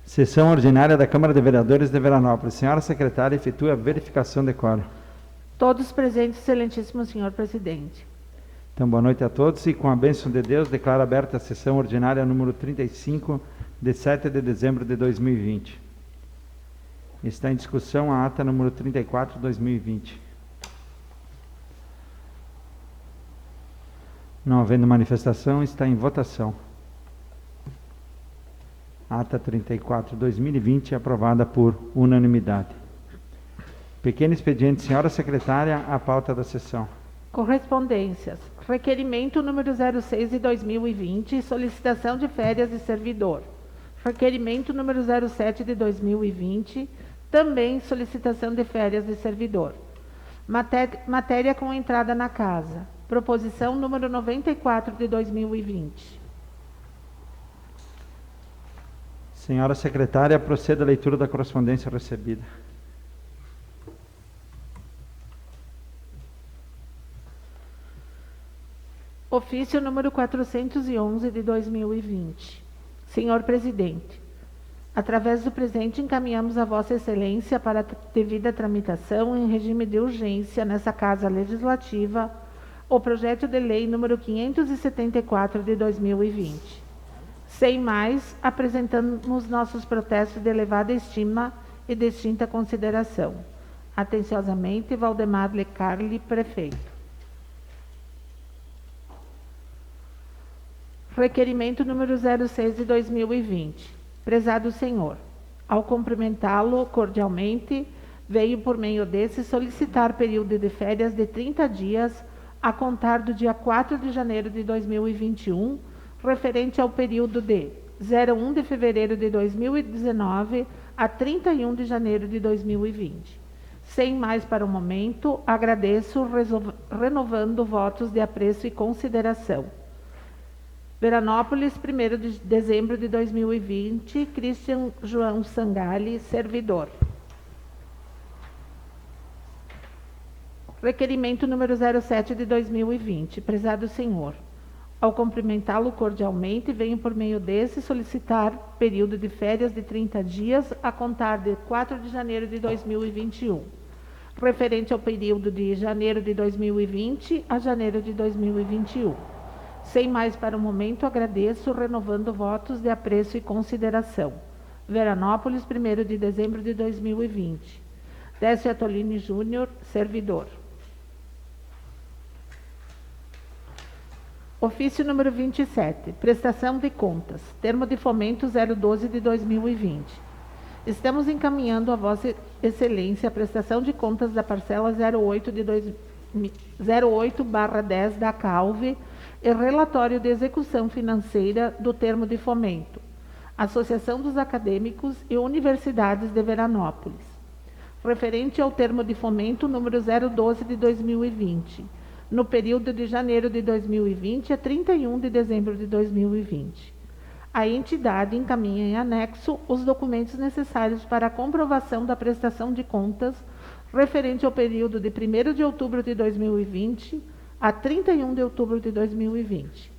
Sessão ordinária da Câmara de Vereadores de Veranópolis. Senhora secretária, efetue a verificação de quórum. Todos presentes, excelentíssimo senhor presidente. Então, boa noite a todos e com a bênção de Deus, declaro aberta a sessão ordinária número 35, de 7 de dezembro de 2020. Está em discussão a ata número 34, 2020. Não havendo manifestação, está em votação. Ata 34, 2020, aprovada por unanimidade. Pequeno expediente, senhora secretária, a pauta da sessão. Correspondências. Requerimento número 06 de 2020, solicitação de férias de servidor. Requerimento número 07 de 2020, também solicitação de férias de servidor. Matéria com entrada na casa. Proposição número 94 de 2020. Senhora secretária, proceda a leitura da correspondência recebida. Ofício número 411 de 2020. Senhor presidente, através do presente encaminhamos a Vossa Excelência para a devida tramitação em regime de urgência nessa Casa Legislativa o projeto de lei número 574 de 2020. Sem mais, apresentamos nossos protestos de elevada estima e distinta consideração. Atenciosamente, Valdemar Lecarli, prefeito. Requerimento número 06 de 2020. Prezado senhor, ao cumprimentá-lo cordialmente, veio por meio desse solicitar período de férias de 30 dias a contar do dia 4 de janeiro de 2021, referente ao período de 01 de fevereiro de 2019 a 31 de janeiro de 2020. Sem mais para o momento, agradeço renovando votos de apreço e consideração. Veranópolis, 1º de dezembro de 2020, Cristian João Sangali, servidor. Requerimento número 07 de 2020. Prezado senhor, ao cumprimentá-lo cordialmente, venho por meio desse solicitar período de férias de 30 dias a contar de 4 de janeiro de 2021, referente ao período de janeiro de 2020 a janeiro de 2021. Sem mais para o momento, agradeço, renovando votos de apreço e consideração. Veranópolis, 1º de dezembro de 2020. Décio Atolini Júnior, servidor. Ofício número 27. Prestação de contas. Termo de fomento 012 de 2020. Estamos encaminhando a Vossa Excelência a prestação de contas da parcela 08/10 da CALV e relatório de execução financeira do termo de fomento, Associação dos Acadêmicos e Universidades de Veranópolis, referente ao termo de fomento número 012 de 2020, no período de janeiro de 2020 a 31 de dezembro de 2020. A entidade encaminha em anexo os documentos necessários para a comprovação da prestação de contas referente ao período de 1º de outubro de 2020 a 31 de outubro de 2020.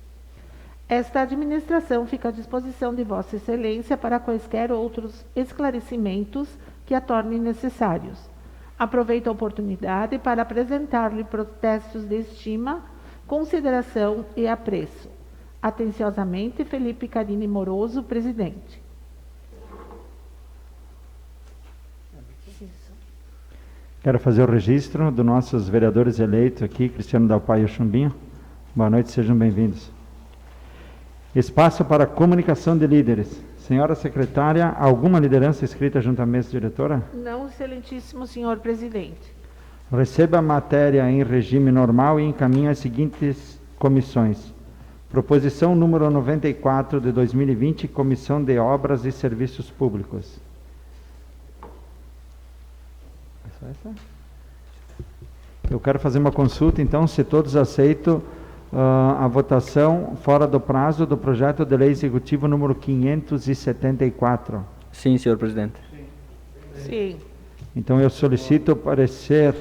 Esta administração fica à disposição de Vossa Excelência para quaisquer outros esclarecimentos que a tornem necessários. Aproveito a oportunidade para apresentar-lhe protestos de estima, consideração e apreço. Atenciosamente, Felipe Carini Moroso, presidente. Quero fazer o registro dos nossos vereadores eleitos aqui, Cristiano Dalpai e o Chumbinho. Boa noite, sejam bem-vindos. Espaço para comunicação de líderes. Senhora secretária, alguma liderança inscrita junto à mesa diretora? Não, excelentíssimo senhor presidente. Receba a matéria em regime normal e encaminhe as seguintes comissões. Proposição número 94 de 2020, Comissão de Obras e Serviços Públicos. Eu quero fazer uma consulta, então, se todos aceitam a votação fora do prazo do projeto de lei executivo número 574. Sim, senhor presidente. Sim. Então eu solicito o parecer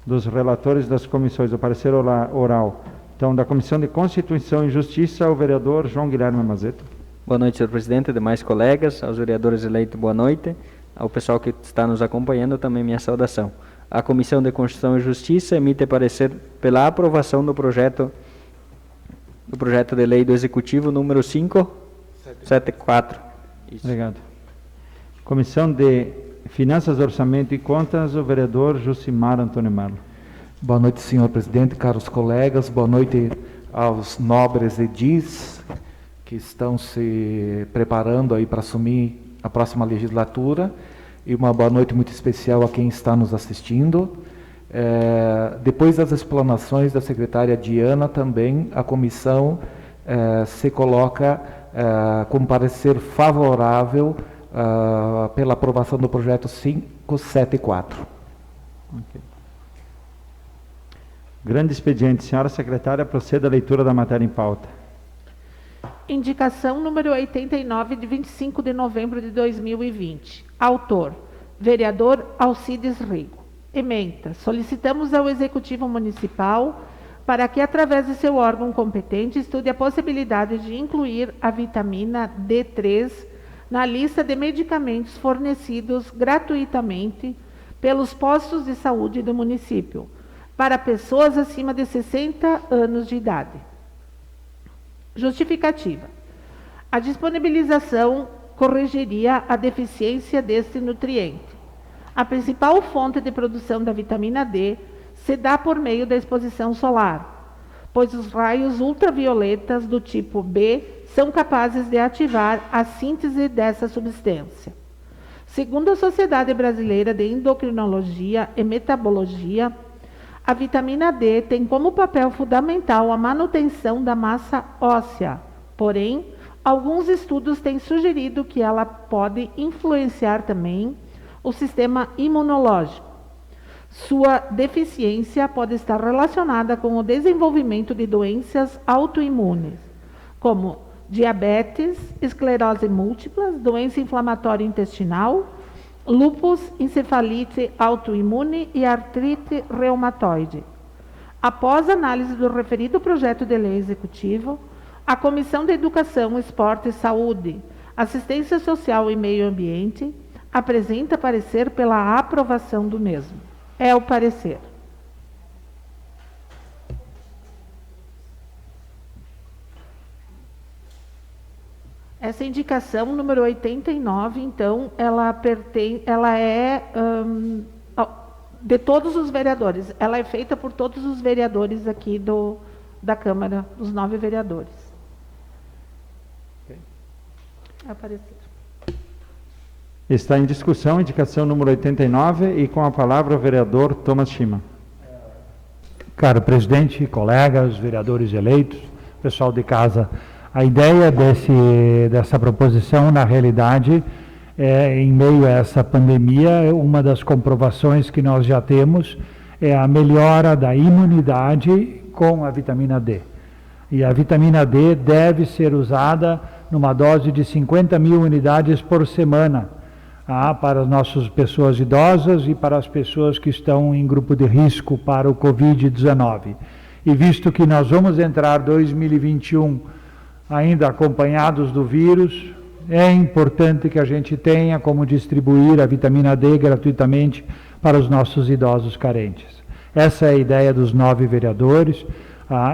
dos relatores das comissões, o parecer oral. Então, da Comissão de Constituição e Justiça, o vereador João Guilherme Mazeto. Boa noite, senhor presidente, demais colegas, aos vereadores eleitos, boa noite. Ao pessoal que está nos acompanhando, também minha saudação. A Comissão de Constituição e Justiça emite parecer pela aprovação do projeto de lei do Executivo número 574. Isso. Obrigado. Comissão de Finanças, Orçamento e Contas, o vereador Jucimar Antônio Marlo. Boa noite, senhor presidente, caros colegas, boa noite aos nobres edis que estão se preparando aí para assumir a próxima legislatura, e uma boa noite muito especial a quem está nos assistindo. Depois das explanações da secretária Diana, também a comissão se coloca com parecer favorável pela aprovação do projeto 574. Okay. Grande expediente. Senhora secretária, proceda a leitura da matéria em pauta. Indicação número 89, de 25 de novembro de 2020. Autor, vereador Alcides Rigo. Ementa, solicitamos ao Executivo Municipal para que, através de seu órgão competente, estude a possibilidade de incluir a vitamina D3 na lista de medicamentos fornecidos gratuitamente pelos postos de saúde do município, para pessoas acima de 60 anos de idade. Justificativa. A disponibilização corrigiria a deficiência deste nutriente. A principal fonte de produção da vitamina D se dá por meio da exposição solar, pois os raios ultravioletas do tipo B são capazes de ativar a síntese dessa substância. Segundo a Sociedade Brasileira de Endocrinologia e Metabologia, a vitamina D tem como papel fundamental a manutenção da massa óssea. Porém, alguns estudos têm sugerido que ela pode influenciar também o sistema imunológico. Sua deficiência pode estar relacionada com o desenvolvimento de doenças autoimunes, como diabetes, esclerose múltipla, doença inflamatória intestinal, lúpus, encefalite autoimune e artrite reumatoide. Após análise do referido projeto de lei executivo, a Comissão de Educação, Esporte, Saúde, Assistência Social e Meio Ambiente apresenta parecer pela aprovação do mesmo. É o parecer. Essa indicação número 89, então, ela é de todos os vereadores. Ela é feita por todos os vereadores aqui da Câmara, os 9 vereadores. É o parecer. Está em discussão a indicação número 89 e com a palavra o vereador Thomas Schima. Caro presidente, colegas, vereadores eleitos, pessoal de casa, a ideia dessa proposição, na realidade, em meio a essa pandemia, uma das comprovações que nós já temos é a melhora da imunidade com a vitamina D. E a vitamina D deve ser usada numa dose de 50 mil unidades por semana, para as nossas pessoas idosas e para as pessoas que estão em grupo de risco para o Covid-19. E visto que nós vamos entrar 2021 ainda acompanhados do vírus, é importante que a gente tenha como distribuir a vitamina D gratuitamente para os nossos idosos carentes. Essa é a ideia dos 9 vereadores.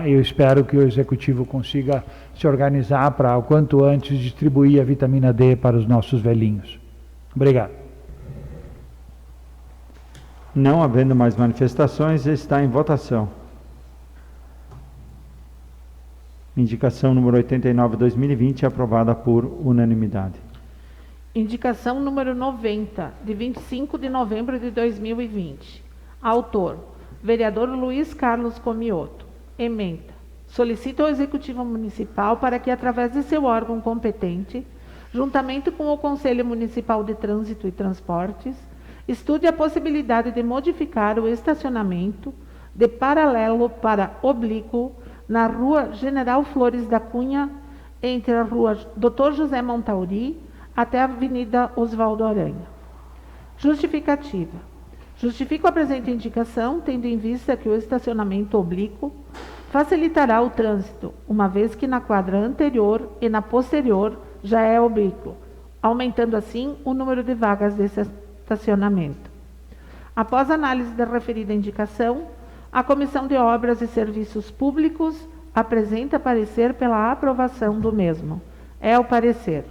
Eu espero que o Executivo consiga se organizar para, o quanto antes, distribuir a vitamina D para os nossos velhinhos. Obrigado. Não havendo mais manifestações, está em votação. Indicação número 89, 2020, aprovada por unanimidade. Indicação número 90, de 25 de novembro de 2020. Autor, vereador Luiz Carlos Comioto. Ementa, solicita ao Executivo Municipal para que, através de seu órgão competente, juntamente com o Conselho Municipal de Trânsito e Transportes, estude a possibilidade de modificar o estacionamento de paralelo para oblíquo na Rua General Flores da Cunha, entre a Rua Dr. José Montauri até a Avenida Osvaldo Aranha. Justificativa. Justifico a presente indicação, tendo em vista que o estacionamento oblíquo facilitará o trânsito, uma vez que na quadra anterior e na posterior já é oblíquo, aumentando assim o número de vagas desse estacionamento. Após análise da referida indicação, a Comissão de Obras e Serviços Públicos apresenta parecer pela aprovação do mesmo. É o parecer.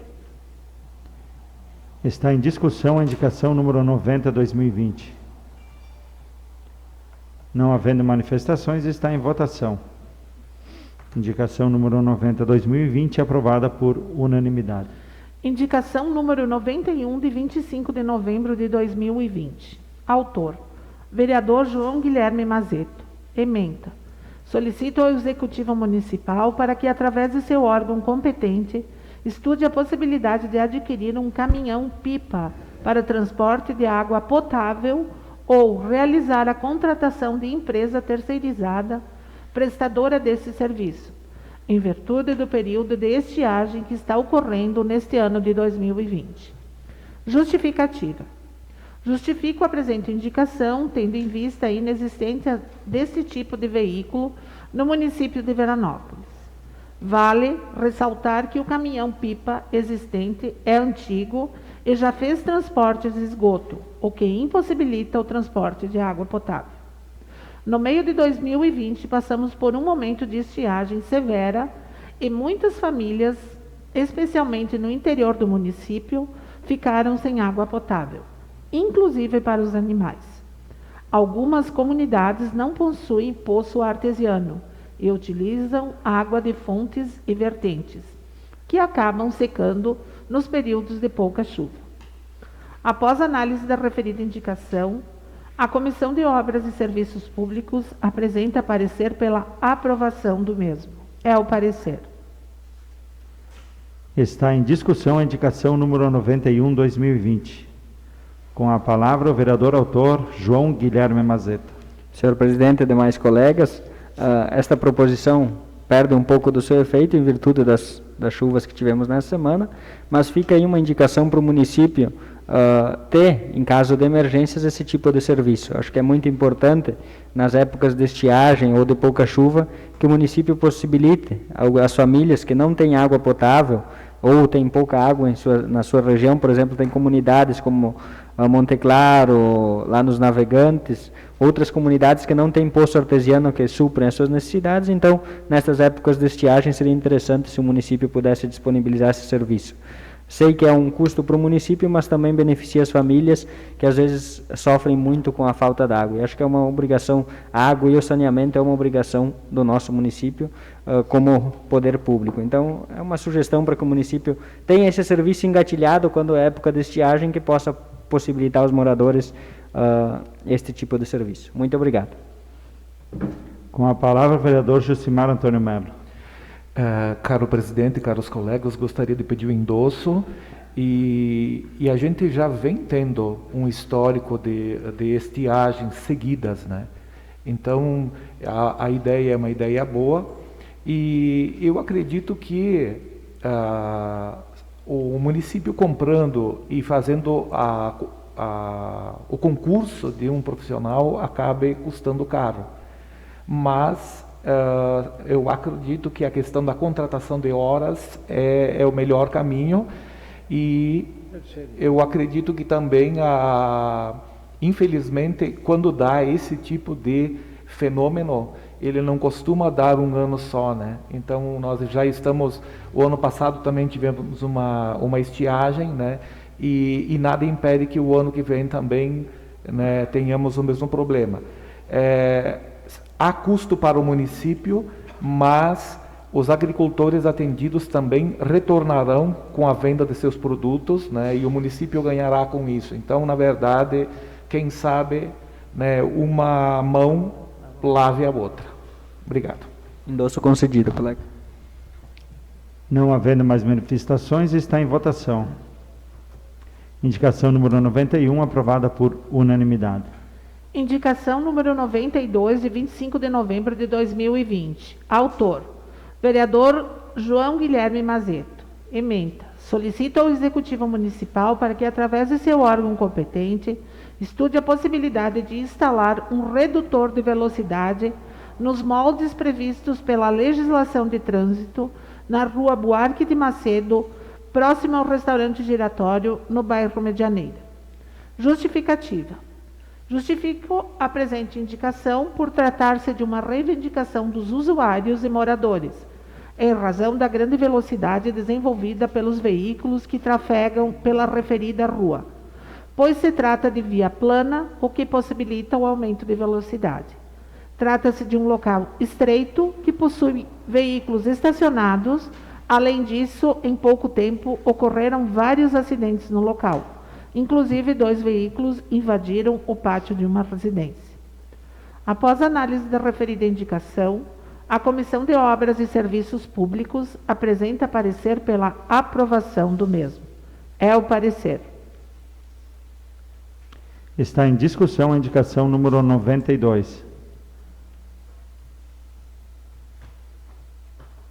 Está em discussão a indicação número 90/2020. Não havendo manifestações, está em votação. Indicação número 90/2020 aprovada por unanimidade. Indicação número 91 de 25 de novembro de 2020. Autor: vereador João Guilherme Mazeto. Ementa: solicito ao Executivo Municipal para que, através de seu órgão competente, estude a possibilidade de adquirir um caminhão-pipa para transporte de água potável ou realizar a contratação de empresa terceirizada prestadora desse serviço, em virtude do período de estiagem que está ocorrendo neste ano de 2020. Justificativa. Justifico a presente indicação, tendo em vista a inexistência desse tipo de veículo no município de Veranópolis. Vale ressaltar que o caminhão-pipa existente é antigo e já fez transportes de esgoto, o que impossibilita o transporte de água potável. No meio de 2020, passamos por um momento de estiagem severa e muitas famílias, especialmente no interior do município, ficaram sem água potável, inclusive para os animais. Algumas comunidades não possuem poço artesiano e utilizam água de fontes e vertentes, que acabam secando nos períodos de pouca chuva. Após análise da referida indicação, a Comissão de Obras e Serviços Públicos apresenta parecer pela aprovação do mesmo. É o parecer. Está em discussão a indicação número 91/2020. Com a palavra o vereador autor João Guilherme Mazeto. Senhor presidente e demais colegas, esta proposição perde um pouco do seu efeito em virtude das chuvas que tivemos nessa semana, mas fica aí uma indicação para o município ter, em caso de emergências, esse tipo de serviço. Acho que é muito importante, nas épocas de estiagem ou de pouca chuva, que o município possibilite às famílias que não têm água potável ou têm pouca água na sua região. Por exemplo, tem comunidades como Monte Claro, lá nos Navegantes, outras comunidades que não têm poço artesiano que suprem as suas necessidades. Então, nessas épocas de estiagem, seria interessante se o município pudesse disponibilizar esse serviço. Sei que é um custo para o município, mas também beneficia as famílias que às vezes sofrem muito com a falta d'água. E acho que é uma obrigação, a água e o saneamento é uma obrigação do nosso município como poder público. Então, é uma sugestão para que o município tenha esse serviço engatilhado quando é época de estiagem, que possa possibilitar aos moradores este tipo de serviço. Muito obrigado. Com a palavra o vereador Jucimar Antônio Melo. Caro presidente, caros colegas, gostaria de pedir o endosso e a gente já vem tendo um histórico de estiagens seguidas, né? Então, a ideia é uma ideia boa e eu acredito que o município comprando e fazendo o concurso de um profissional acabe custando caro. Mas eu acredito que a questão da contratação de horas é o melhor caminho e eu acredito que também, infelizmente, quando dá esse tipo de fenômeno, ele não costuma dar um ano só, né? Então, nós já estamos... O ano passado também tivemos uma estiagem, né? E nada impede que o ano que vem também, né, tenhamos o mesmo problema. Há custo para o município, mas os agricultores atendidos também retornarão com a venda de seus produtos, né, e o município ganhará com isso. Então, na verdade, quem sabe, né, uma mão lave a outra. Obrigado. Endosso concedido, colega. Não havendo mais manifestações, está em votação. Indicação número 91, aprovada por unanimidade. Indicação número 92, de 25 de novembro de 2020. Autor: vereador João Guilherme Mazeto. Ementa: solicito ao Executivo Municipal para que, através de seu órgão competente, Estude a possibilidade de instalar um redutor de velocidade nos moldes previstos pela legislação de trânsito na Rua Buarque de Macedo, próximo ao restaurante Giratório, no bairro Medianeira. Justificativa. Justifico a presente indicação por tratar-se de uma reivindicação dos usuários e moradores, em razão da grande velocidade desenvolvida pelos veículos que trafegam pela referida rua, pois se trata de via plana, o que possibilita o aumento de velocidade. Trata-se de um local estreito que possui veículos estacionados. Além disso, em pouco tempo, ocorreram vários acidentes no local. Inclusive, 2 veículos invadiram o pátio de uma residência. Após análise da referida indicação, a Comissão de Obras e Serviços Públicos apresenta parecer pela aprovação do mesmo. É o parecer. Está em discussão a indicação número 92.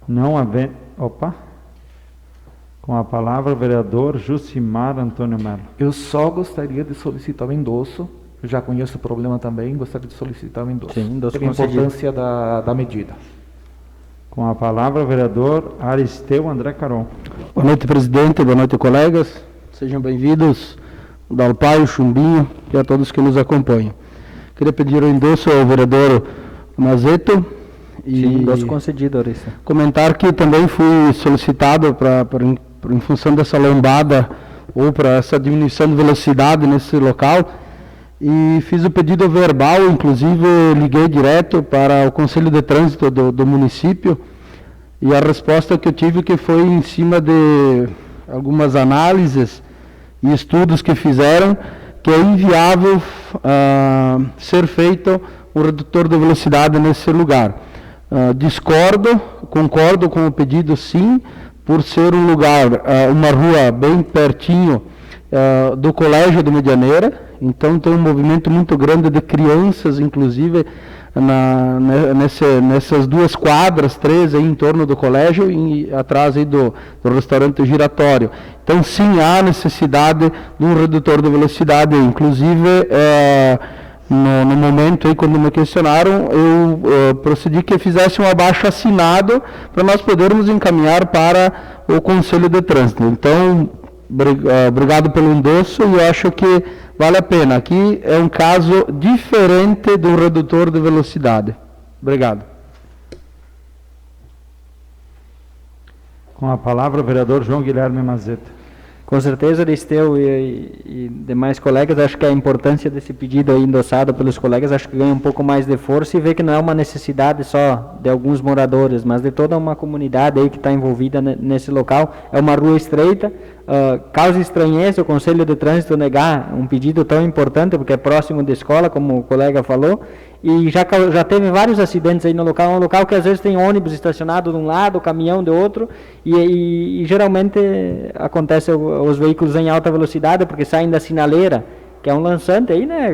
Não havendo... Opa! Com a palavra o vereador Jucimar Antônio Melo. Eu só gostaria de solicitar o endosso. Eu já conheço o problema também, gostaria de solicitar o endosso. Sim, endosso pela concedido. importância da medida. Com a palavra o vereador Aristeu André Caron. Boa noite, presidente. Boa noite, colegas. Sejam bem-vindos, o Dalpaio, o Chumbinho e a todos que nos acompanham. Queria pedir o endosso ao vereador Mazeto e Sim, endosso concedido, Arista. comentar que também fui solicitado em função dessa lombada ou para essa diminuição de velocidade nesse local e fiz o pedido verbal, inclusive liguei direto para o Conselho de Trânsito do município e a resposta que eu tive que foi em cima de algumas análises e estudos que fizeram que é inviável ser feito um redutor de velocidade nesse lugar. Discordo, concordo com o pedido sim, por ser um lugar, uma rua bem pertinho do Colégio do Medianeira, então tem um movimento muito grande de crianças, inclusive, nessas 2 quadras, 3 aí em torno do colégio e atrás aí do restaurante Giratório. Então sim, há necessidade de um redutor de velocidade, inclusive no momento aí quando me questionaram, eu procedi que fizesse um abaixo-assinado para nós podermos encaminhar para o Conselho de Trânsito. Então, obrigado pelo endosso e eu acho que vale a pena. Aqui é um caso diferente do redutor de velocidade. Obrigado. Com a palavra o vereador João Guilherme Mazeta. Com certeza, Aristeu e demais colegas, acho que a importância desse pedido aí endossado pelos colegas, acho que ganha um pouco mais de força e vê que não é uma necessidade só de alguns moradores, mas de toda uma comunidade aí que está envolvida nesse local. É uma rua estreita, causa estranheza o Conselho de Trânsito negar um pedido tão importante, porque é próximo da escola, como o colega falou, e já teve vários acidentes aí no local, um local que às vezes tem ônibus estacionado de um lado, caminhão de outro, e geralmente acontece os veículos em alta velocidade, porque saem da sinaleira, que é um lançante aí, né,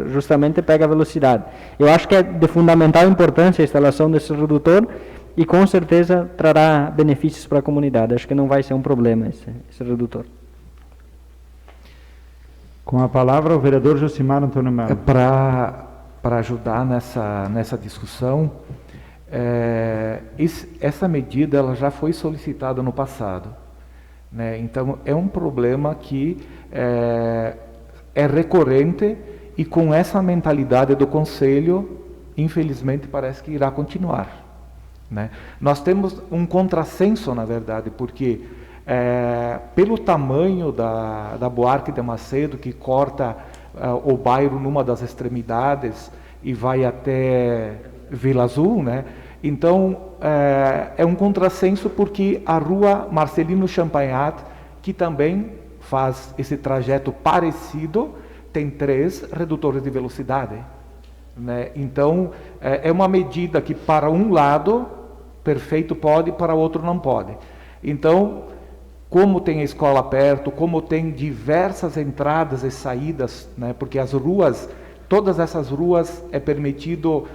justamente pega a velocidade. Eu acho que é de fundamental importância a instalação desse redutor, e com certeza trará benefícios para a comunidade, acho que não vai ser um problema esse redutor. Com a palavra o vereador Jucimar Antônio Melo. Para ajudar nessa discussão, essa medida ela já foi solicitada no passado, né? Então é um problema que é recorrente e com essa mentalidade do Conselho, infelizmente parece que irá continuar, né? Nós temos um contrassenso, na verdade, porque pelo tamanho da Buarque de Macedo, que corta o bairro numa das extremidades e vai até Vila Azul, né? Então é um contrassenso porque a rua Marcelino Champagnat, que também faz esse trajeto parecido, tem 3 redutores de velocidade, né? Então é uma medida que para um lado perfeito pode, para o outro não pode. Então, como tem a escola perto, como tem diversas entradas e saídas, né, porque as ruas, todas essas ruas é permitido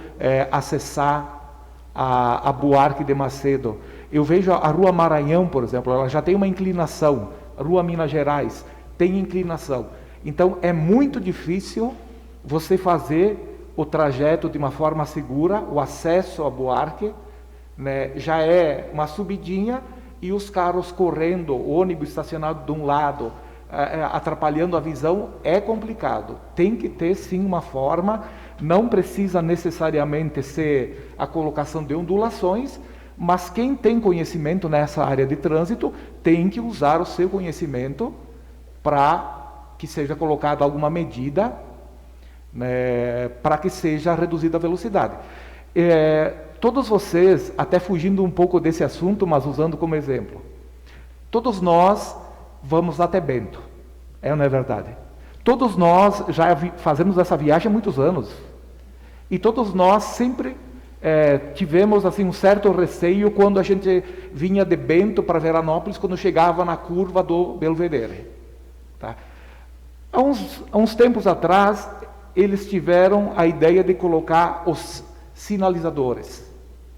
acessar a Buarque de Macedo. Eu vejo a Rua Maranhão, por exemplo, ela já tem uma inclinação, a Rua Minas Gerais tem inclinação. Então, é muito difícil você fazer o trajeto de uma forma segura, o acesso a Buarque, né? Já é uma subidinha e os carros correndo, o ônibus estacionado de um lado, atrapalhando a visão, é complicado. Tem que ter sim uma forma, não precisa necessariamente ser a colocação de ondulações, mas quem tem conhecimento nessa área de trânsito tem que usar o seu conhecimento para que seja colocada alguma medida, né, para que seja reduzida a velocidade. Todos vocês, até fugindo um pouco desse assunto, mas usando como exemplo, todos nós vamos até Bento, não é verdade? Todos nós já fazemos essa viagem há muitos anos, e todos nós sempre tivemos assim, um certo receio quando a gente vinha de Bento para Veranópolis, quando chegava na curva do Belvedere. Tá? Há uns tempos atrás, eles tiveram a ideia de colocar os sinalizadores,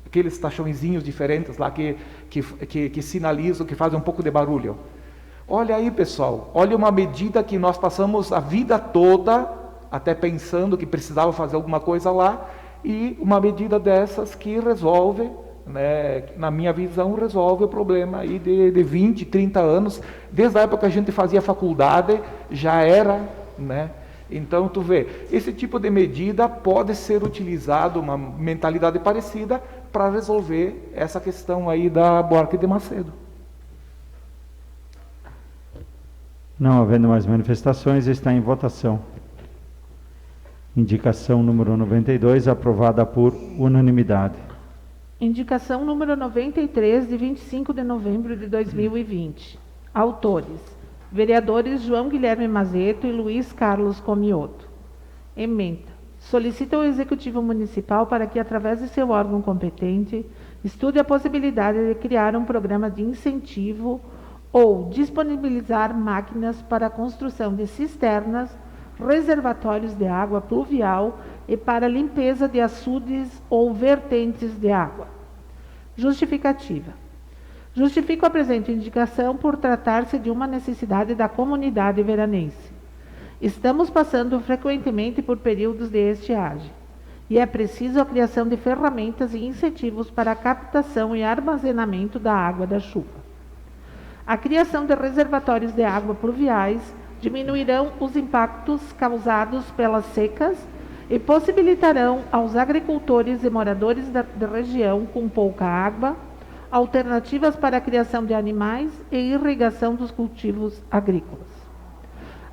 aqueles tachõezinhos diferentes lá que sinalizam, que fazem um pouco de barulho. Olha aí, pessoal, olha uma medida que nós passamos a vida toda até pensando que precisava fazer alguma coisa lá, e uma medida dessas que resolve, né, na minha visão, resolve o problema aí de 20, 30 anos, desde a época que a gente fazia faculdade, já era, né? Então, tu vê, esse tipo de medida pode ser utilizado, uma mentalidade parecida, para resolver essa questão aí da Buarque de Macedo. Não havendo mais manifestações, está em votação. Indicação número 92, aprovada por unanimidade. Indicação número 93, de 25 de novembro de 2020. Autores: vereadores João Guilherme Mazeto e Luiz Carlos Comioto. Ementa: solicita ao Executivo Municipal para que, através de seu órgão competente, estude a possibilidade de criar um programa de incentivo ou disponibilizar máquinas para a construção de cisternas, reservatórios de água pluvial e para limpeza de açudes ou vertentes de água. Justificativa: justifico a presente indicação por tratar-se de uma necessidade da comunidade veranense. Estamos passando frequentemente por períodos de estiagem e é preciso a criação de ferramentas e incentivos para a captação e armazenamento da água da chuva. A criação de reservatórios de água pluviais diminuirão os impactos causados pelas secas e possibilitarão aos agricultores e moradores da região com pouca água alternativas para a criação de animais e irrigação dos cultivos agrícolas.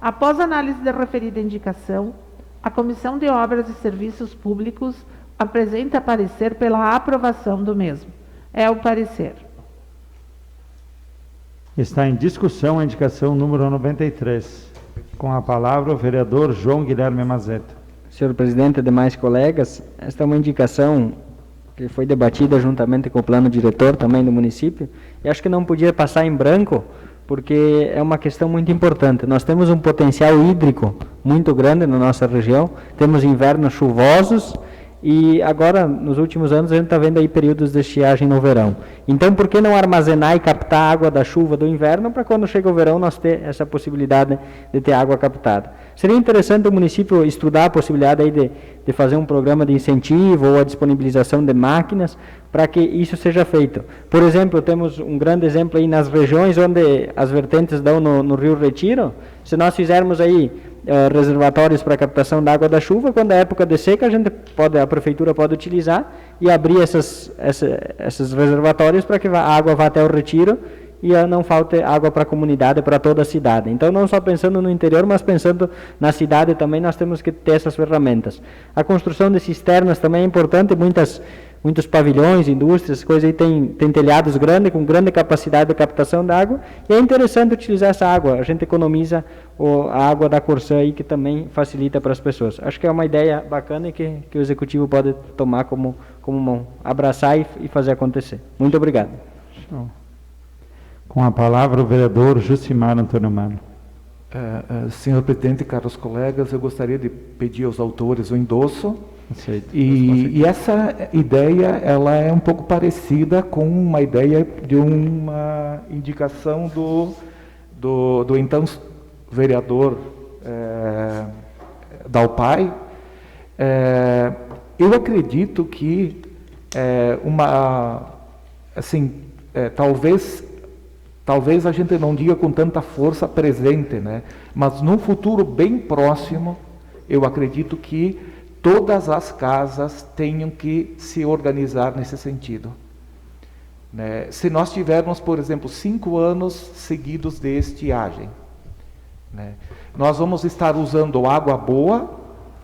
Após análise da referida indicação, a Comissão de Obras e Serviços Públicos apresenta parecer pela aprovação do mesmo. É o parecer. Está em discussão a indicação número 93. Com a palavra o vereador João Guilherme Mazeto. Senhor presidente e demais colegas, esta é uma indicação que foi debatida juntamente com o plano diretor também do município, e acho que não podia passar em branco, porque é uma questão muito importante. Nós temos um potencial hídrico muito grande na nossa região, temos invernos chuvosos, e agora, nos últimos anos, a gente está vendo aí períodos de estiagem no verão. Então, por que não armazenar e captar a água da chuva do inverno para quando chega o verão nós ter essa possibilidade de ter água captada? Seria interessante o município estudar a possibilidade aí de fazer um programa de incentivo ou a disponibilização de máquinas para que isso seja feito. Por exemplo, temos um grande exemplo aí nas regiões onde as vertentes dão no Rio Retiro. Se nós fizermos aí reservatórios para captação da água da chuva, quando é época de seca, a prefeitura pode utilizar e abrir esses reservatórios para que a água vá até o retiro e não falte água para a comunidade, para toda a cidade. Então, não só pensando no interior, mas pensando na cidade também, nós temos que ter essas ferramentas. A construção de cisternas também é importante, muitos pavilhões, indústrias, coisas aí tem telhados grandes, com grande capacidade de captação da água, e é interessante utilizar essa água. A gente economiza a água da Corsã aí, que também facilita para as pessoas. Acho que é uma ideia bacana e que o Executivo pode tomar como abraçar e fazer acontecer. Muito obrigado. Show. Com a palavra o vereador Jucimar Antônio Mano. Senhor presidente, caros colegas, eu gostaria de pedir aos autores o endosso. Aceito. E essa ideia, ela é um pouco parecida com uma ideia de uma indicação do então vereador Dalpai, eu acredito que talvez a gente não diga com tanta força presente, né? Mas num futuro bem próximo, eu acredito que todas as casas tenham que se organizar nesse sentido, né? Se nós tivermos, por exemplo, 5 anos seguidos de estiagem, né, nós vamos estar usando água boa,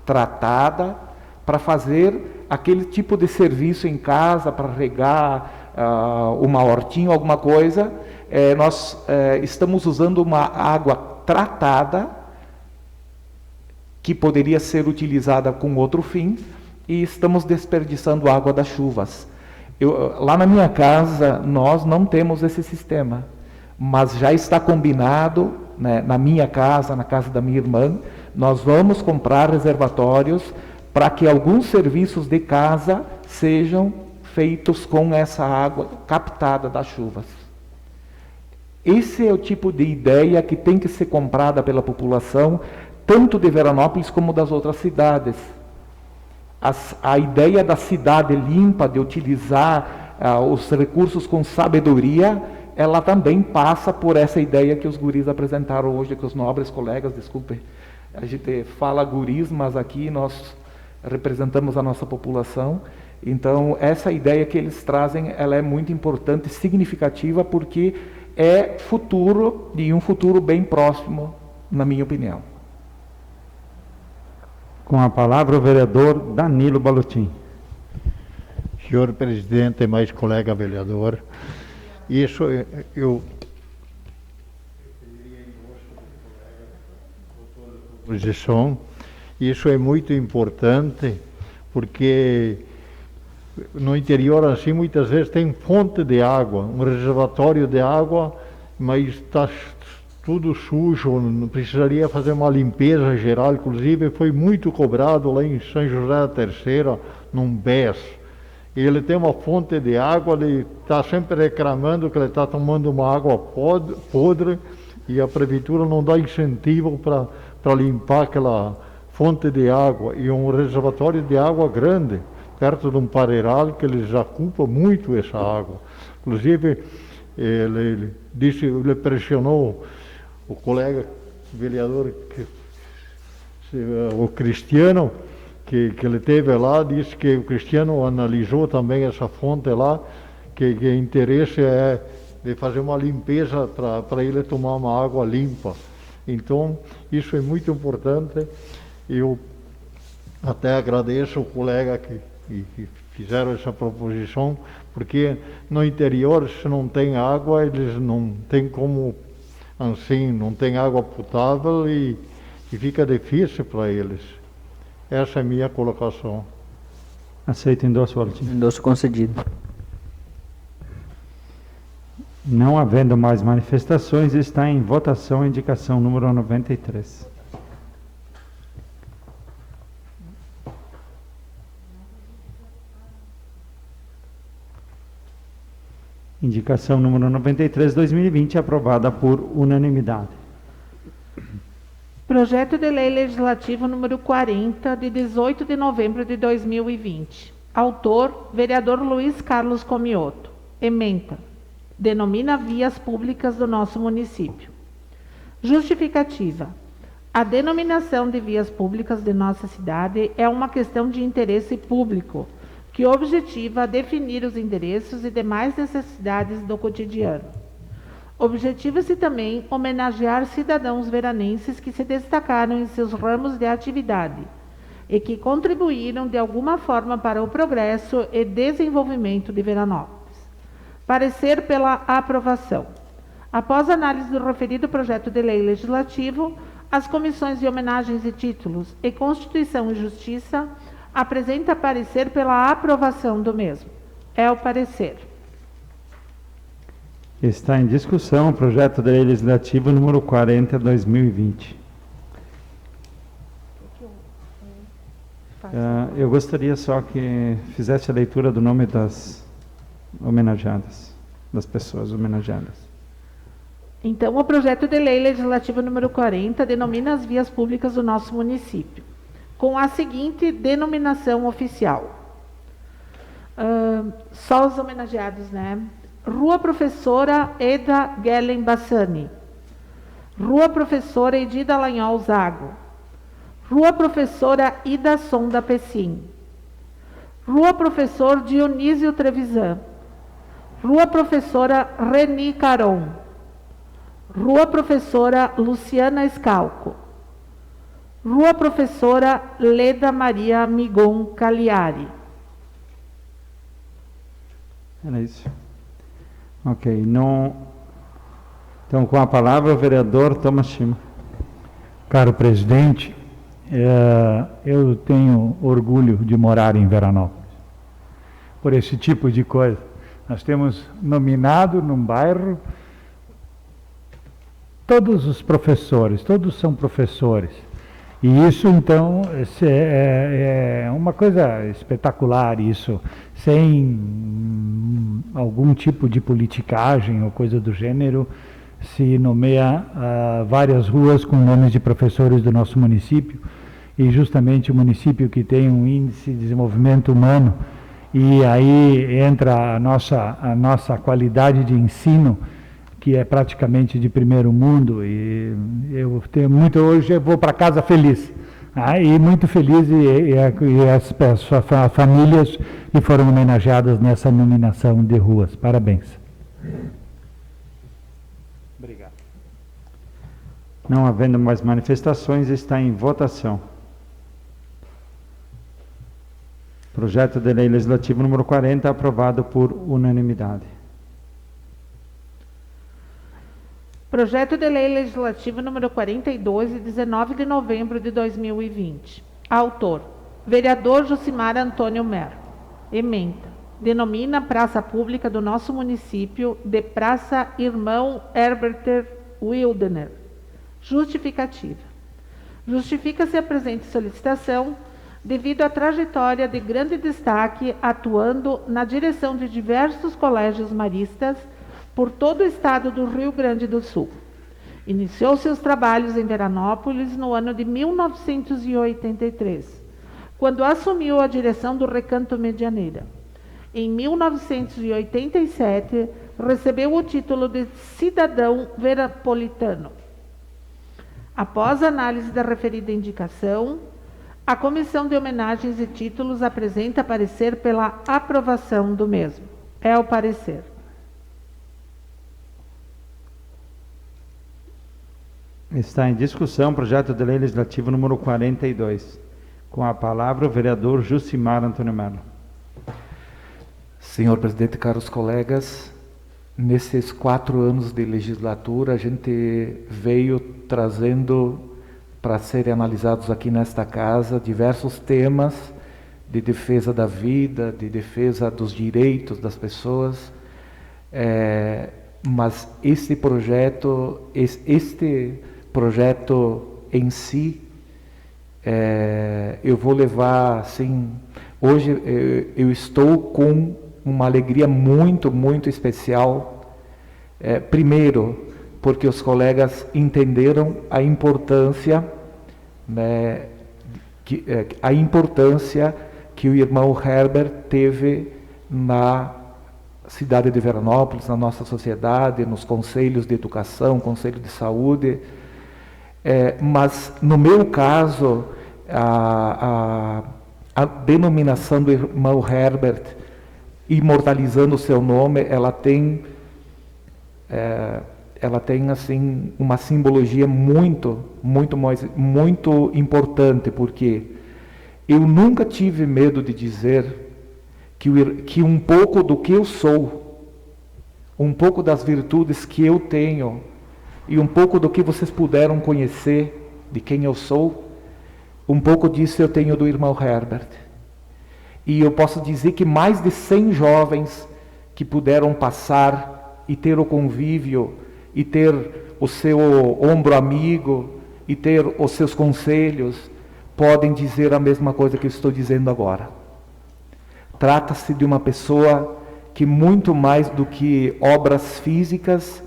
tratada, para fazer aquele tipo de serviço em casa, para regar uma hortinha, alguma coisa. Nós estamos usando uma água tratada, que poderia ser utilizada com outro fim, e estamos desperdiçando a água das chuvas. Lá na minha casa, nós não temos esse sistema, mas já está combinado, né, na minha casa, na casa da minha irmã, nós vamos comprar reservatórios para que alguns serviços de casa sejam feitos com essa água captada das chuvas. Esse é o tipo de ideia que tem que ser comprada pela população, tanto de Veranópolis como das outras cidades. A ideia da cidade limpa, de utilizar os recursos com sabedoria, ela também passa por essa ideia que os guris apresentaram hoje, que os nobres colegas, desculpe, a gente fala guris, mas aqui nós representamos a nossa população. Então, essa ideia que eles trazem, ela é muito importante, significativa, porque é futuro, e um futuro bem próximo, na minha opinião. Com a palavra o vereador Danilo Balutin. Senhor presidente, mais colega vereador, isso eu posição, isso é muito importante, porque no interior assim muitas vezes tem fonte de água, um reservatório de água, mas está tudo sujo, não precisaria fazer uma limpeza geral. Inclusive foi muito cobrado lá em São José da Terceira, num BES. Ele tem uma fonte de água, ele está sempre reclamando que ele está tomando uma água podre, e a prefeitura não dá incentivo para limpar aquela fonte de água. E um reservatório de água grande, perto de um pareiral, que ele já ocupa muito essa água. Inclusive, ele pressionou o colega vereador, o Cristiano, que ele teve lá, disse que o Cristiano analisou também essa fonte lá, que o interesse é de fazer uma limpeza para ele tomar uma água limpa. Então, isso é muito importante. Eu até agradeço o colega que fizeram essa proposição, porque no interior, se não tem água, eles não têm como, assim, não tem água potável, e fica difícil para eles. Essa é a minha colocação. Aceito endosso, Valentim. Endosso concedido. Não havendo mais manifestações, está em votação a indicação número 93. Indicação número 93, 2020, aprovada por unanimidade. Projeto de Lei Legislativo número 40, de 18 de novembro de 2020. Autor, vereador Luiz Carlos Comioto. Ementa. Denomina vias públicas do nosso município. Justificativa. A denominação de vias públicas de nossa cidade é uma questão de interesse público, que objetiva definir os endereços e demais necessidades do cotidiano. Objetiva-se também homenagear cidadãos veranenses que se destacaram em seus ramos de atividade e que contribuíram de alguma forma para o progresso e desenvolvimento de Veranópolis. Parecer pela aprovação. Após análise do referido projeto de lei legislativo, as comissões de homenagens e títulos e Constituição e Justiça apresenta parecer pela aprovação do mesmo. É o parecer. Está em discussão o projeto de lei legislativo número 40, 2020. Eu gostaria só que fizesse a leitura do nome das homenageadas, das pessoas homenageadas. Então, o projeto de lei legislativo número 40 denomina as vias públicas do nosso município, com a seguinte denominação oficial. Só os homenageados, né? Rua Professora Eda Gellen Bassani, Rua Professora Edida Lanhol Zago, Rua Professora Ida Sonda Pessim, Rua Professor Dionísio Trevisan, Rua Professora Reni Caron, Rua Professora Luciana Scalco, Rua Professora Leda Maria Migon Cagliari. Era isso. Ok. Não... Então, com a palavra, o vereador Thomas Schima. Caro presidente, eu tenho orgulho de morar em Veranópolis, por esse tipo de coisa. Nós temos nominado num bairro todos os professores, todos são professores. E isso, então, é uma coisa espetacular, isso, sem algum tipo de politicagem ou coisa do gênero, se nomeia várias ruas com nomes de professores do nosso município, e justamente o município que tem um índice de desenvolvimento humano, e aí entra a nossa qualidade de ensino, que é praticamente de primeiro mundo, e eu tenho muito, hoje eu vou para casa feliz, e muito feliz, e as famílias que foram homenageadas nessa nominação de ruas. Parabéns. Obrigado. Não havendo mais manifestações, está em votação. Projeto de lei legislativo número 40, aprovado por unanimidade. Projeto de lei legislativo número 42, de 19 de novembro de 2020. Autor: vereador Josimar Antônio Mer. Emenda: denomina praça pública do nosso município de Praça Irmão Herbert Wildner. Justificativa: justifica-se a presente solicitação devido à trajetória de grande destaque atuando na direção de diversos colégios maristas por todo o estado do Rio Grande do Sul. Iniciou seus trabalhos em Veranópolis no ano de 1983, quando assumiu a direção do Recanto Medianeira. Em 1987, recebeu o título de cidadão verapolitano. Após a análise da referida indicação, a Comissão de Homenagens e Títulos apresenta parecer pela aprovação do mesmo. É o parecer. Está em discussão o projeto de lei legislativo número 42. Com a palavra o vereador Josimar Antônio Melo. Senhor presidente, caros colegas, nesses 4 anos de legislatura, a gente veio trazendo para serem analisados aqui nesta casa diversos temas de defesa da vida, de defesa dos direitos das pessoas, mas este projeto em si, eu vou levar, assim, hoje eu estou com uma alegria muito, muito especial, primeiro, porque os colegas entenderam a importância, né, que o irmão Herbert teve na cidade de Veranópolis, na nossa sociedade, nos conselhos de educação, conselho de saúde. Mas, no meu caso, a denominação do irmão Herbert, imortalizando o seu nome, ela tem assim uma simbologia muito importante, porque eu nunca tive medo de dizer que um pouco do que eu sou, um pouco das virtudes que eu tenho e um pouco do que vocês puderam conhecer de quem eu sou, um pouco disso eu tenho do irmão Herbert. E eu posso dizer que mais de 100 jovens que puderam passar e ter o convívio e ter o seu ombro amigo e ter os seus conselhos, podem dizer a mesma coisa que eu estou dizendo agora. Trata-se de uma pessoa que, muito mais do que obras físicas,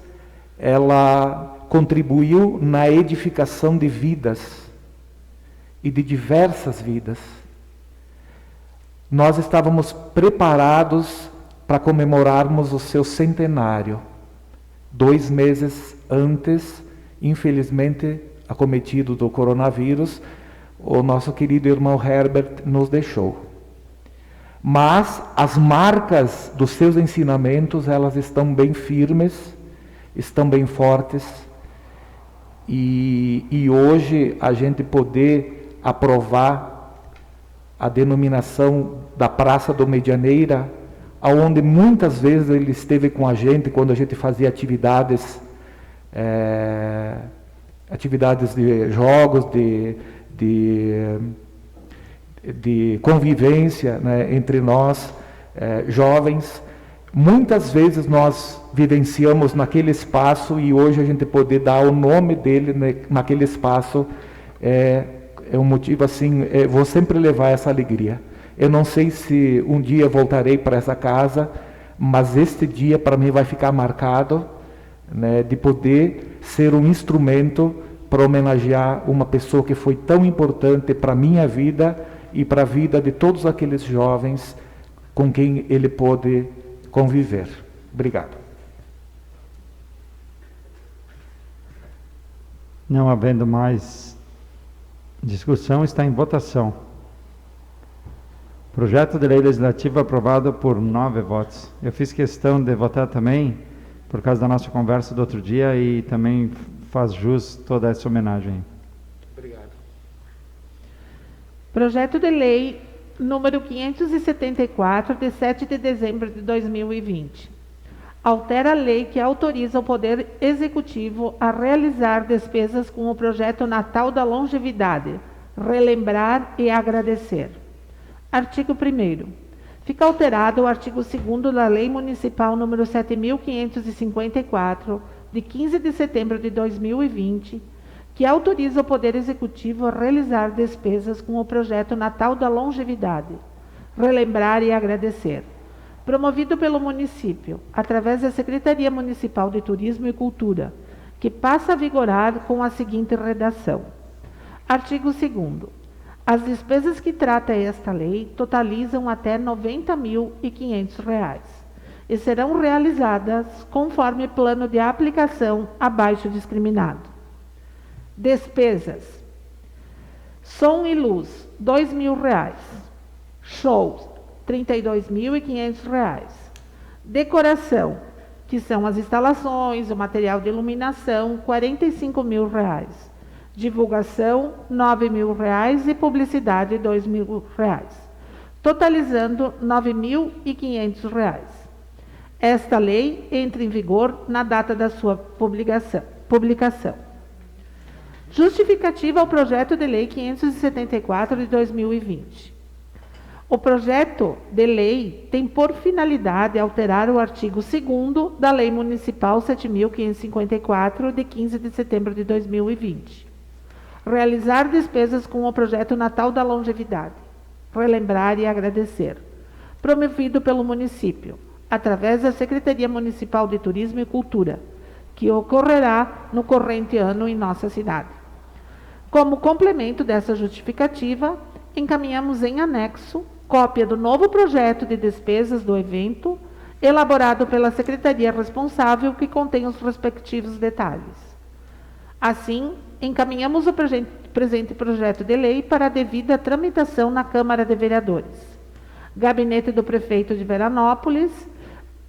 ela contribuiu na edificação de vidas, e de diversas vidas. Nós estávamos preparados para comemorarmos o seu centenário. 2 meses antes, infelizmente, acometido do coronavírus, o nosso querido irmão Herbert nos deixou. Mas as marcas dos seus ensinamentos, elas estão bem firmes, estão bem fortes, e hoje a gente poder aprovar a denominação da Praça do Medianeira, aonde muitas vezes ele esteve com a gente quando a gente fazia atividades de jogos, de convivência, né, entre nós, jovens. Muitas vezes nós vivenciamos naquele espaço, e hoje a gente poder dar o nome dele, né, naquele espaço é um motivo assim, vou sempre levar essa alegria. Eu não sei se um dia voltarei para essa casa, mas este dia para mim vai ficar marcado, né, de poder ser um instrumento para homenagear uma pessoa que foi tão importante para a minha vida e para a vida de todos aqueles jovens com quem ele pôde conviver. Obrigado. Não havendo mais discussão, está em votação. Projeto de lei legislativo aprovado por 9 votos. Eu fiz questão de votar também, por causa da nossa conversa do outro dia, e também faz jus toda essa homenagem. Obrigado. Projeto de lei número 574, de 7 de dezembro de 2020. Altera a lei que autoriza o Poder Executivo a realizar despesas com o projeto Natal da Longevidade, relembrar e agradecer. Artigo 1º. Fica alterado o artigo 2º da Lei Municipal número 7.554, de 15 de setembro de 2020, que autoriza o Poder Executivo a realizar despesas com o projeto Natal da Longevidade, relembrar e agradecer, promovido pelo município, através da Secretaria Municipal de Turismo e Cultura, que passa a vigorar com a seguinte redação. Artigo 2º. As despesas que trata esta lei totalizam até R$ 90.500 e serão realizadas conforme plano de aplicação abaixo discriminado. Despesas: som e luz, R$ 2.000. Shows, R$ 32.500. Decoração, que são as instalações, o material de iluminação, R$ 45.000. Divulgação, R$ 9.000 e publicidade, R$ 2.000, totalizando R$ 9.500. Esta lei entra em vigor na data da sua publicação. Justificativa ao projeto de lei 574 de 2020. O projeto de lei tem por finalidade alterar o artigo 2º da Lei Municipal 7.554, de 15 de setembro de 2020. Realizar despesas com o projeto Natal da Longevidade, relembrar e agradecer, promovido pelo município, através da Secretaria Municipal de Turismo e Cultura, que ocorrerá no corrente ano em nossa cidade. Como complemento dessa justificativa, encaminhamos em anexo cópia do novo projeto de despesas do evento, elaborado pela secretaria responsável, que contém os respectivos detalhes. Assim, encaminhamos o presente projeto de lei para a devida tramitação na Câmara de Vereadores. Gabinete do Prefeito de Veranópolis,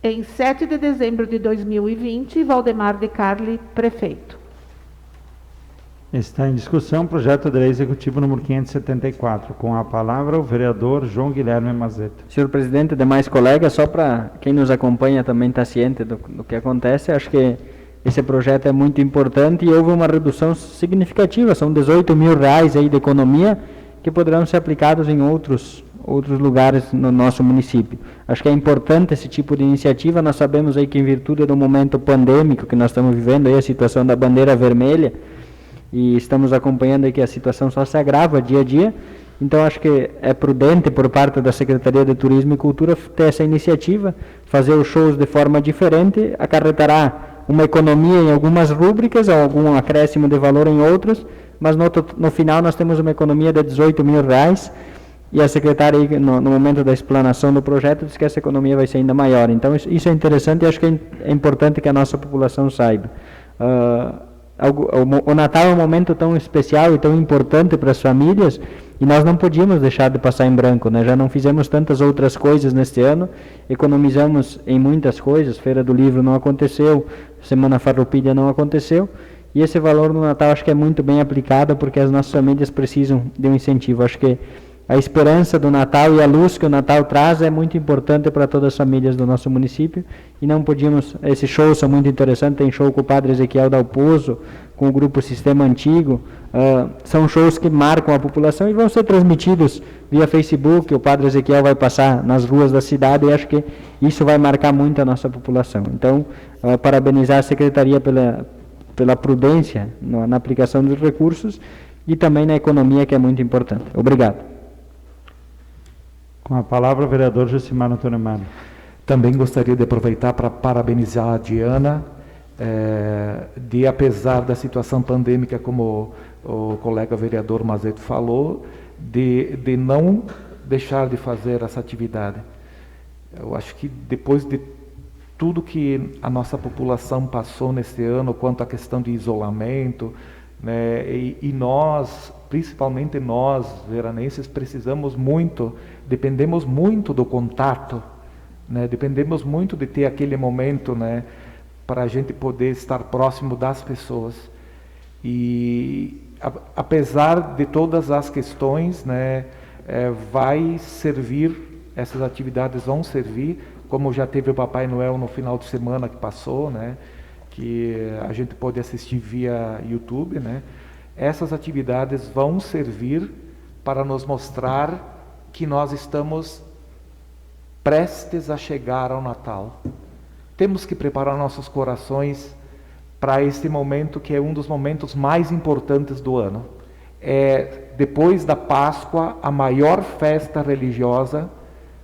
em 7 de dezembro de 2020, Valdemar de Carli, Prefeito. Está em discussão o projeto de lei executivo número 574. Com a palavra o vereador João Guilherme Mazeta. Senhor presidente, demais colegas, só para quem nos acompanha também estar ciente do que acontece, acho que esse projeto é muito importante e houve uma redução significativa, são R$ 18.000 aí de economia que poderão ser aplicados em outros lugares no nosso município. Acho que é importante esse tipo de iniciativa. Nós sabemos aí que, em virtude do momento pandêmico que nós estamos vivendo, aí a situação da bandeira vermelha, e estamos acompanhando aí que a situação só se agrava dia a dia. Então acho que é prudente por parte da Secretaria de Turismo e Cultura ter essa iniciativa, fazer os shows de forma diferente, acarretará uma economia em algumas rúbricas, ou algum acréscimo de valor em outras, mas no final nós temos uma economia de R$18 mil, e a secretária, no momento da explanação do projeto, disse que essa economia vai ser ainda maior. Então, isso é interessante e acho que é importante que a nossa população saiba. O Natal é um momento tão especial e tão importante para as famílias, e nós não podíamos deixar de passar em branco, né? Já não fizemos tantas outras coisas neste ano, economizamos em muitas coisas, Feira do Livro não aconteceu, Semana Farroupilha não aconteceu, e esse valor no Natal acho que é muito bem aplicado, porque as nossas famílias precisam de um incentivo. Acho que a esperança do Natal e a luz que o Natal traz é muito importante para todas as famílias do nosso município, e não podíamos, esses shows são muito interessantes, tem show com o Padre Ezequiel Dalpozo, com o grupo Sistema Antigo, são shows que marcam a população e vão ser transmitidos via Facebook, o Padre Ezequiel vai passar nas ruas da cidade, e acho que isso vai marcar muito a nossa população. Então, parabenizar a Secretaria pela prudência na aplicação dos recursos e também na economia, que é muito importante. Obrigado. Com a palavra, o vereador Josimar Antônio Mário. Também gostaria de aproveitar para parabenizar a Diana, apesar da situação pandêmica, como o colega vereador Mazeto falou, de não deixar de fazer essa atividade. Eu acho que depois de tudo que a nossa população passou neste ano, quanto à questão de isolamento, né, e nós, principalmente nós, veranenses, dependemos muito do contato, né, dependemos muito de ter aquele momento, né, para a gente poder estar próximo das pessoas. E apesar de todas as questões, né, essas atividades vão servir, como já teve o Papai Noel no final de semana que passou, né, que a gente pode assistir via YouTube, né. Essas atividades vão servir para nos mostrar que nós estamos prestes a chegar ao Natal. Temos que preparar nossos corações para esse momento, que é um dos momentos mais importantes do ano. É, depois da Páscoa, a maior festa religiosa,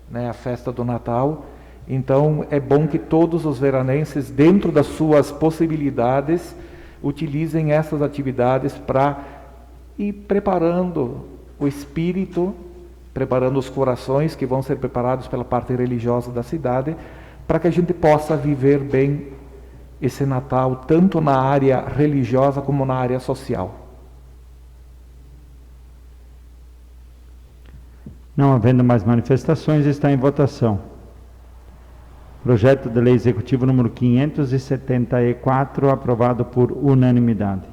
né, a festa do Natal. Então, é bom que todos os veranenses, dentro das suas possibilidades, utilizem essas atividades para ir preparando o espírito, preparando os corações que vão ser preparados pela parte religiosa da cidade, para que a gente possa viver bem esse Natal, tanto na área religiosa como na área social. Não havendo mais manifestações, está em votação. Projeto de Lei Executivo número 574, aprovado por unanimidade.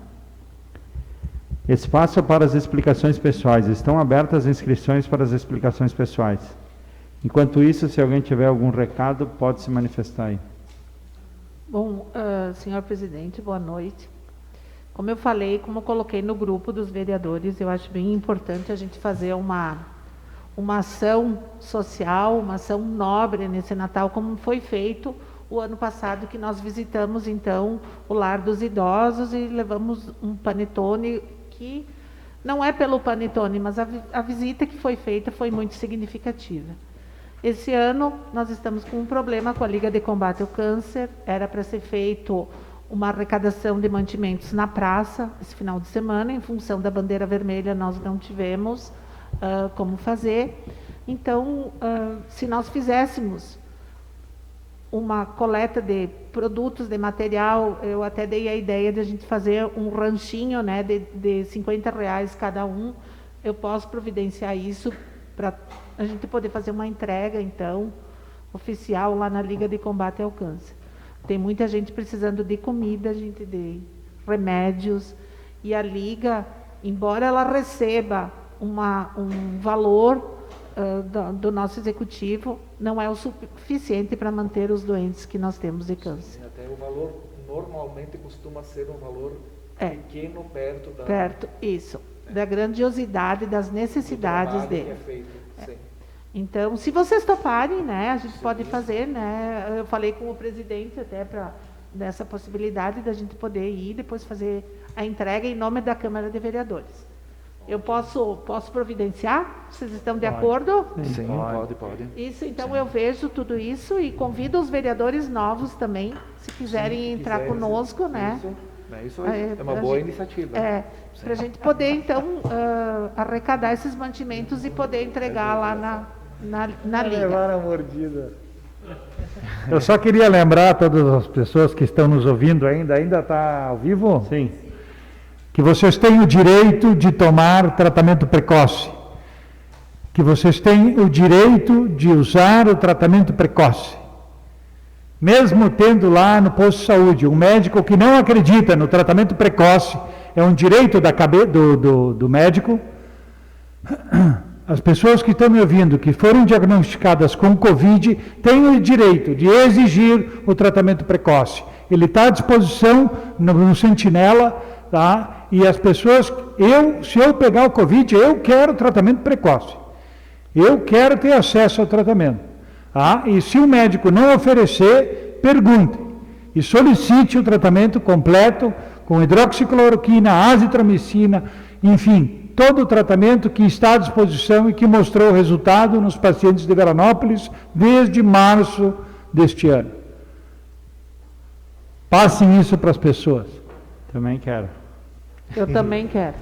Espaço para as explicações pessoais. Estão abertas as inscrições para as explicações pessoais. Enquanto isso, se alguém tiver algum recado, pode se manifestar aí. Bom, senhor presidente, boa noite. Como eu falei, como eu coloquei no grupo dos vereadores, eu acho bem importante a gente fazer uma ação social, uma ação nobre nesse Natal, como foi feito o ano passado, que nós visitamos, então, o Lar dos Idosos e levamos um panetone, que não é pelo panetone, mas a visita que foi feita foi muito significativa. Esse ano, nós estamos com um problema com a Liga de Combate ao Câncer. Era para ser feito uma arrecadação de mantimentos na praça esse final de semana. Em função da bandeira vermelha, nós não tivemos como fazer. Então, se nós fizéssemos uma coleta de produtos, de material, eu até dei a ideia de a gente fazer um ranchinho, né, de R$50 cada um. Eu posso providenciar isso para a gente poder fazer uma entrega, então, oficial lá na Liga de Combate ao Câncer. Tem muita gente precisando de comida, gente, de remédios, e a Liga, embora ela receba um valor do nosso executivo, não é o suficiente para manter os doentes que nós temos de câncer. Até o valor normalmente costuma ser um valor pequeno perto da grandiosidade das necessidades dele. Que é feito, sim. Então, se vocês toparem, né, a gente pode fazer, né? Eu falei com o presidente até dessa possibilidade da gente poder ir depois fazer a entrega em nome da Câmara de Vereadores. Eu posso providenciar? Vocês estão de acordo? Sim, pode. Isso, então eu vejo tudo isso e convido os vereadores novos também, se quiserem entrar conosco, né? Isso é uma boa iniciativa. Para a gente poder, então, arrecadar esses mantimentos e poder entregar lá na liga. Levar a mordida. Eu só queria lembrar a todas as pessoas que estão nos ouvindo ainda está ao vivo? Sim. Que vocês têm o direito de tomar tratamento precoce, que vocês têm o direito de usar o tratamento precoce. Mesmo tendo lá no posto de saúde um médico que não acredita no tratamento precoce, é um direito do médico. As pessoas que estão me ouvindo, que foram diagnosticadas com Covid, têm o direito de exigir o tratamento precoce. Ele está à disposição no Sentinela, tá? E as pessoas, se eu pegar o Covid, eu quero tratamento precoce. Eu quero ter acesso ao tratamento. Tá? E se o médico não oferecer, pergunte. E solicite o tratamento completo com hidroxicloroquina, azitromicina, enfim, todo o tratamento que está à disposição e que mostrou resultado nos pacientes de Veranópolis desde março deste ano. Passem isso para as pessoas. Também quero. Eu também quero.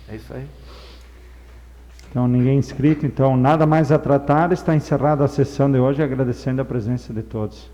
É isso aí. Então, ninguém inscrito, então nada mais a tratar. Está encerrada a sessão de hoje, agradecendo a presença de todos.